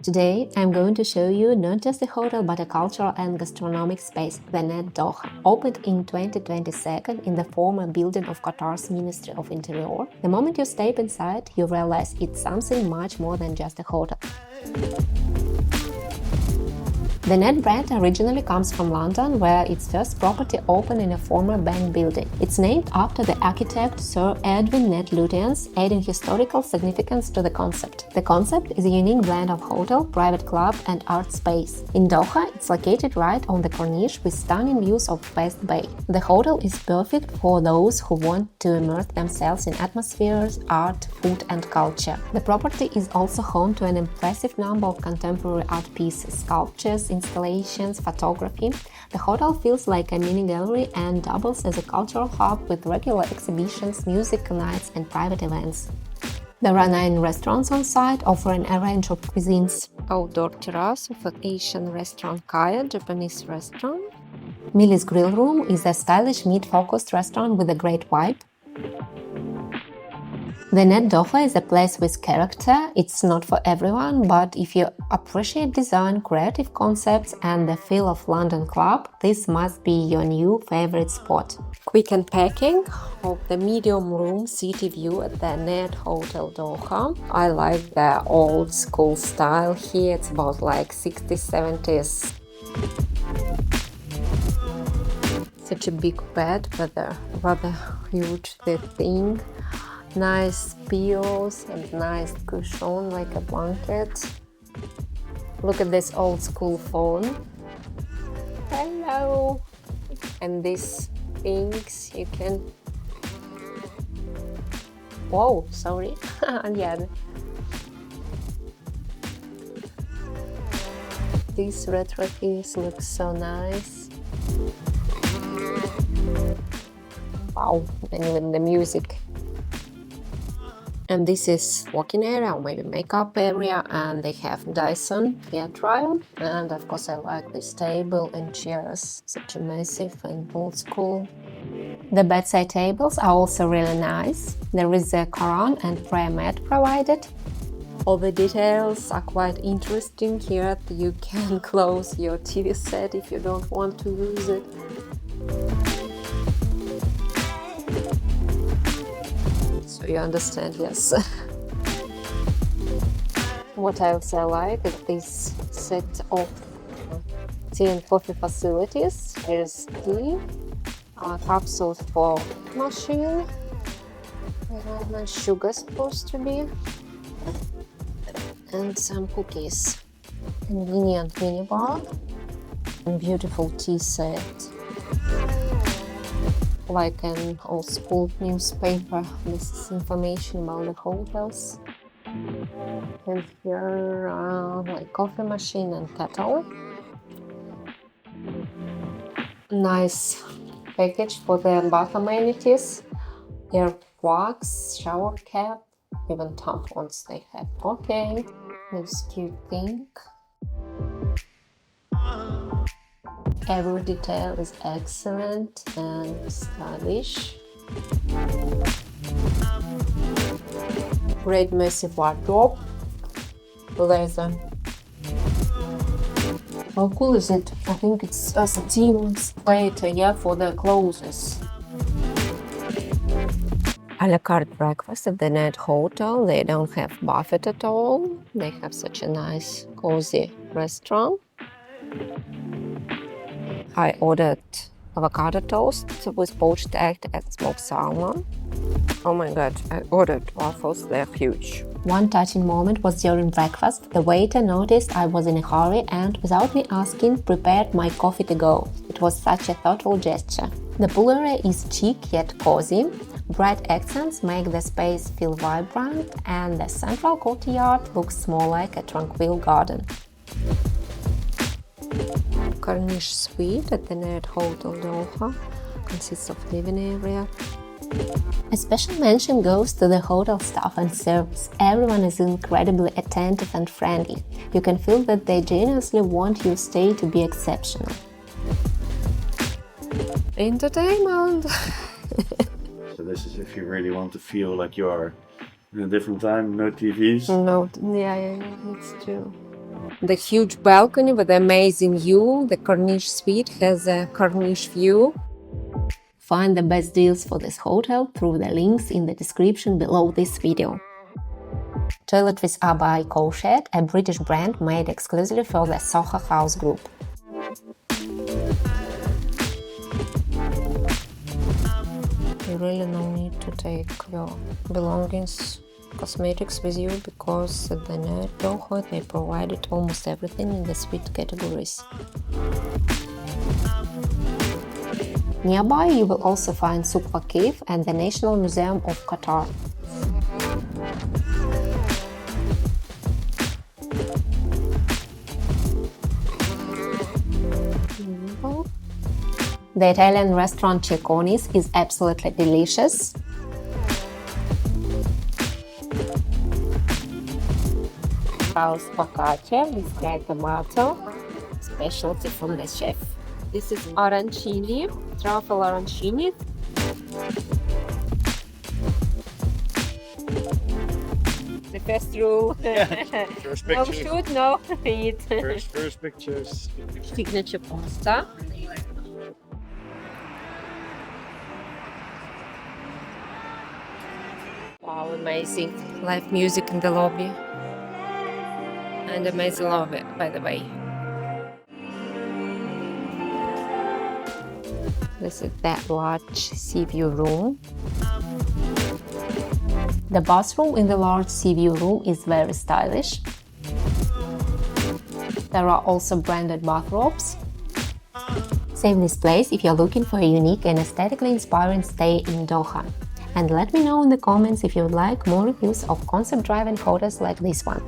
Today, I'm going to show you not just a hotel but a cultural and gastronomic space, the Ned Doha. Opened in 2022 in the former building of Qatar's Ministry of Interior, the moment you step inside, you realize it's something much more than just a hotel. The Ned brand originally comes from London, where its first property opened in a former bank building. It's named after the architect Sir Edwin Ned Lutyens, adding historical significance to the concept. The concept is a unique blend of hotel, private club and art space. In Doha, it's located right on the Corniche with stunning views of West Bay. The hotel is perfect for those who want to immerse themselves in atmospheres, art, food and culture. The property is also home to an impressive number of contemporary art pieces, sculptures, installations, photography. The hotel feels like a mini gallery and doubles as a cultural hub with regular exhibitions, music nights and private events. There are 9 restaurants on site, offering a range of cuisines. Outdoor terrace of an Asian restaurant Kaya, Japanese restaurant. Millie's Grill Room is a stylish meat-focused restaurant with a great vibe. The Ned Doha is a place with character. It's not for everyone, but if you appreciate design, creative concepts and the feel of London club, this must be your new favorite spot. Quick unpacking of the medium room city view at the Ned Hotel Doha. I like the old school style here. It's about like 60s, 70s. Such a big bed with a rather huge thing. Nice pillows and nice cushion like a blanket. Look at this old school phone. Hello! And these things you can... Whoa, sorry. Yeah. This retro piece looks so nice. Wow, and even the music. And this is walking area or maybe makeup area, and they have Dyson hairdryer. And of course I like this table and chairs, such a massive and old school. The bedside tables are also really nice. There is a Quran and prayer mat provided. All the details are quite interesting here. You can close your TV set if you don't want to use it. So you understand, yes. What else I like is this set of tea and coffee facilities. There's tea, capsules for machine, and sugar supposed to be, and some cookies. Convenient minibar, and beautiful tea set. Like an old school newspaper. This is information about the hotels. And here like coffee machine and kettle. Nice package for the bath amenities. Air plugs, shower cap, even tampons they have. Okay, this cute thing. Every detail is excellent and stylish. Great massive wardrobe. Leather. How cool is it? I think it's a satin plate, yeah, for the clothes. A la carte breakfast at the Ned Hotel. They don't have buffet at all. They have such a nice, cozy restaurant. I ordered avocado toast with poached egg and smoked salmon. Oh my god, I ordered waffles, they're huge. One touching moment was during breakfast. The waiter noticed I was in a hurry and, without me asking, prepared my coffee to go. It was such a thoughtful gesture. The pool area is chic yet cozy. Bright accents make the space feel vibrant, and the central courtyard looks more like a tranquil garden. Corniche suite at the Ned Hotel Doha consists of living area. A special mention goes to the hotel staff and service. Everyone is incredibly attentive and friendly. You can feel that they genuinely want your stay to be exceptional. Entertainment! So this is if you really want to feel like you are in a different time, no TVs. No, yeah, it's true. The huge balcony with the amazing view. The Corniche suite has a Corniche view. Find the best deals for this hotel through the links in the description below this video. Toiletries are by Curated, a British brand made exclusively for the Soho House group. You really no need to take your belongings, cosmetics with you, because at the Ned Doha they provided almost everything in the suite categories. Nearby you will also find Souk Waqif and the National Museum of Qatar. The Italian restaurant Corniche is absolutely delicious. House focaccia with fried tomato, specialty from the chef. This is arancini, truffle arancini. The first rule. First No pictures. shoot, no eat. First pictures. Signature pasta. Wow, amazing. Live music in the lobby. And amazing lobby, by the way. This is that large sea view room. The bathroom in the large sea view room is very stylish. There are also branded bathrobes. Save this place if you're looking for a unique and aesthetically inspiring stay in Doha. And let me know in the comments if you would like more reviews of concept driven hotels like this one.